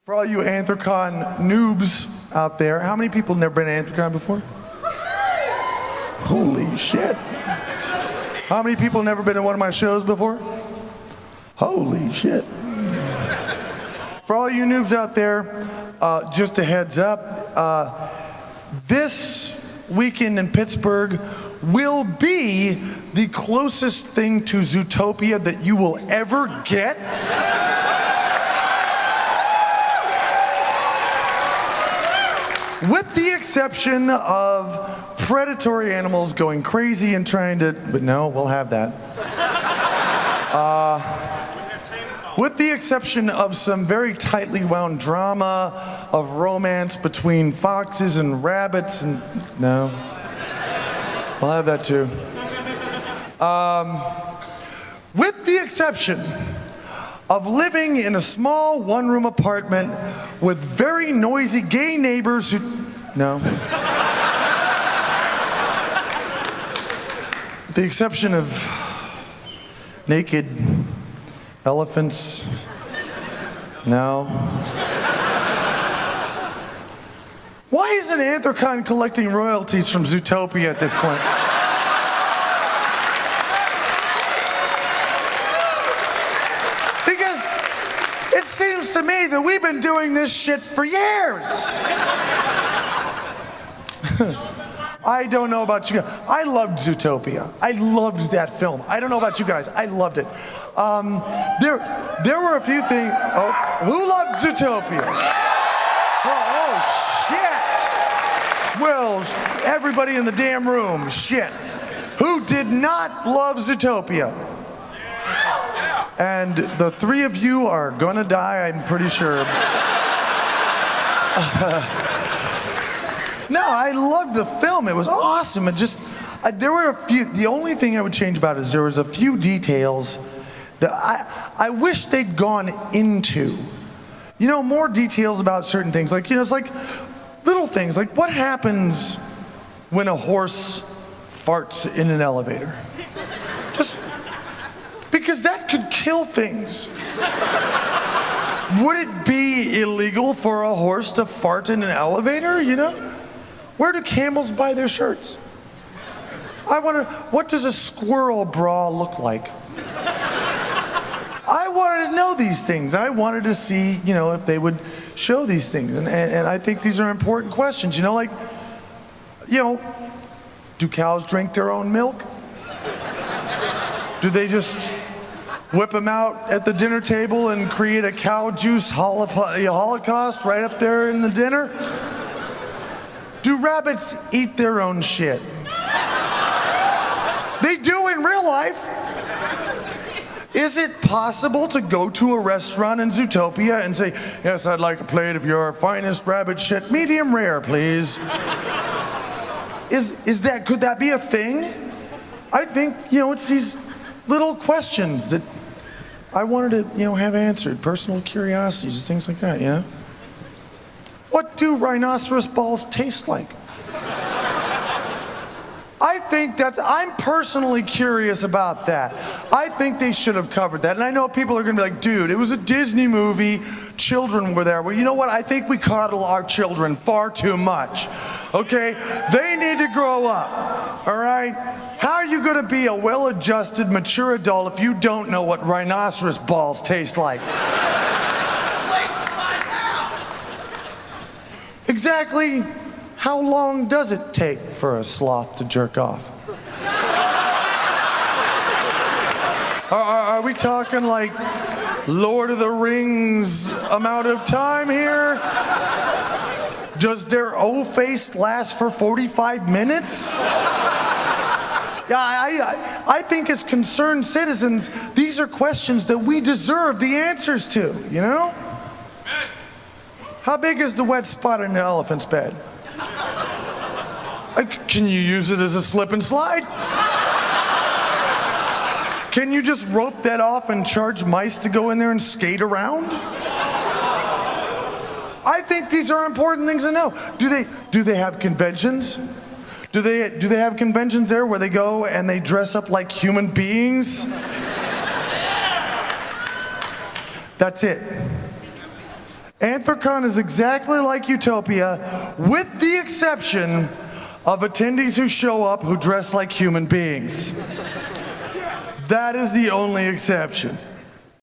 For all you AnthroCon noobs out there, how many people never been to AnthroCon before? Holy shit. How many people never been to one of my shows before? Holy shit. For all you noobs out there, just a heads up, this weekend in Pittsburgh will be the closest thing to Zootopia that you will ever get. With the exception of predatory animals going crazy and trying to, but no, we'll have that. With the exception of some very tightly wound drama of romance between foxes and rabbits, and no, we'll have that too. With the exception of living in a small one-room apartment with very noisy gay neighbors who, no. With the exception of naked elephants, no. Why isn't AnthroCon collecting royalties from Zootopia at this point? It seems to me that we've been doing this shit for years. I don't know about you guys. I loved Zootopia. I loved that film. I don't know about you guys. I loved it. There were a few things. Oh, who loved Zootopia? Oh, shit. Well, everybody in the damn room, shit. Who did not love Zootopia? And the three of you are gonna die, I'm pretty sure. No, I loved the film. It was awesome. It just, there were a few, the only thing I would change about it is there was a few details that I wish they'd gone into. You know, more details about certain things. Like, you know, it's like little things. Like, what happens when a horse farts in an elevator? Just, because that could kill things. Would it be illegal for a horse to fart in an elevator, you know? Where do camels buy their shirts? I wonder, what does a squirrel bra look like? I wanted to know these things. I wanted to see, you know, if they would show these things. And I think these are important questions, you know, like, you know, do cows drink their own milk? Do they just whip them out at the dinner table and create a cow juice holocaust right up there in the dinner? Do rabbits eat their own shit? They do in real life. Is it possible to go to a restaurant in Zootopia and say, yes, I'd like a plate of your finest rabbit shit, medium rare, please? Could that be a thing? I think, you know, it's these little questions that I wanted to, you know, have answered. Personal curiosities, things like that, you know? What do rhinoceros balls taste like? I think I'm personally curious about that. I think they should have covered that. And I know people are gonna be like, dude, it was a Disney movie, children were there. Well, you know what? I think we coddle our children far too much, okay? They need to grow up, all right? How are you gonna be a well-adjusted, mature adult if you don't know what rhinoceros balls taste like? Exactly how long does it take for a sloth to jerk off? Are we talking like Lord of the Rings amount of time here? Does their O-face last for 45 minutes? I think as concerned citizens, these are questions that we deserve the answers to, you know? How big is the wet spot in an elephant's bed? Can you use it as a slip and slide? Can you just rope that off and charge mice to go in there and skate around? I think these are important things to know. Do they have conventions? Do they have conventions there where they go and they dress up like human beings? That's it. AnthroCon is exactly like Zootopia, with the exception of attendees who show up who dress like human beings. That is the only exception.